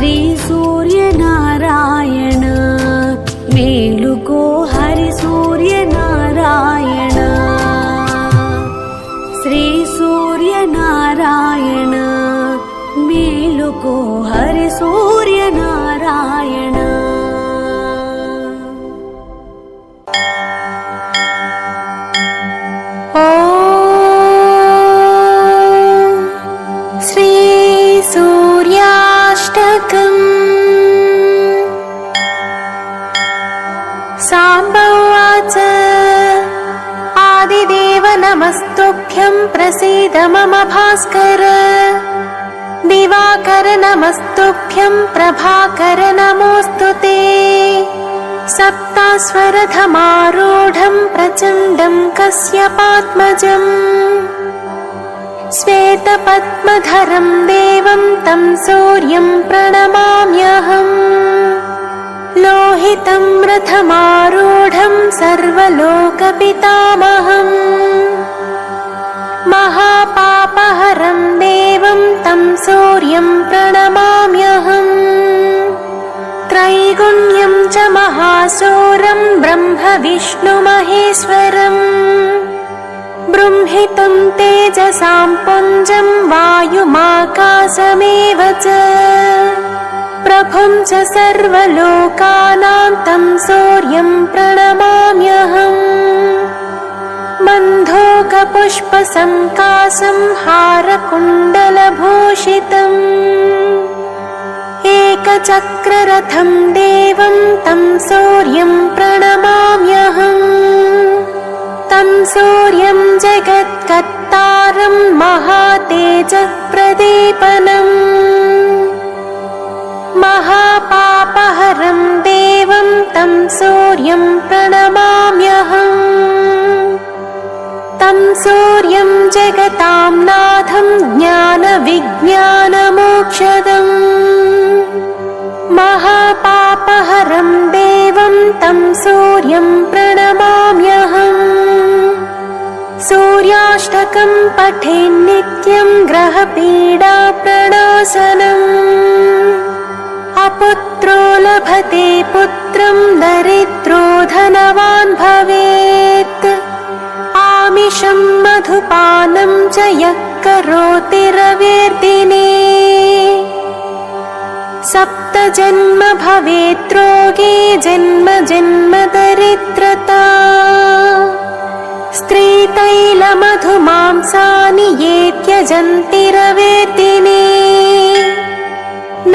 श्री सूर्यनारायण मेलुको हरि सूर्यनारायण श्री सूर्यनारायण मेलुको हरि सूर्यनारायण साम्ब उवाच आदिदेव नमस्तुभ्यं प्रसीद मम भास्कर दिवाकर नमस्तुभ्यं प्रभाकर नमोऽस्तु ते सप्तास्वरधमारूढं प्रचण्डं कश्यपात्मजम् श्वेतपद्मधरं देवं तं सूर्यं प्रणमाम्यहम् लोहितं रथमारूढं सर्वलोकपितामहम् महापापहरं देवं तं सूर्यं प्रणमाम्यहम् त्रैगुण्यं च महाशूरं ब्रह्म विष्णुमहेश्वरम् बृंहितं तेजसां पुञ्जं वायुमाकाशमेव च प्रभुं च सर्वलोकानां तं सूर्यं प्रणमाम्यहम् मन्धूकपुष्पसङ्काशं हारकुण्डलभूषितम् एकचक्ररथं देवं तं सूर्यं प्रणमाम्यहम् तं सूर्यं जगत्कर्तारं महातेजप्रदीपनम् महापापहरं देवं तं सूर्यं प्रणमाम्यहम् तं सूर्यं जगतां नाथं ज्ञानविज्ञानमोक्षदम् महापापहरं देवं तं सूर्यं प्रणमाम्यहम् सूर्याष्टकं पठेन्नित्यं ग्रहपीडाप्रणाशनम् अपुत्रो लभते पुत्रं दरिद्रो धनवान् भवेत् आमिषं मधुपानं च यः करोति रविर्दिने सप्तजन्म भवेत् रोगे जन्म जन्म दरिद्रता स्त्रीतैलमधुमांसानि ये त्यजन्ति रविर्दिने न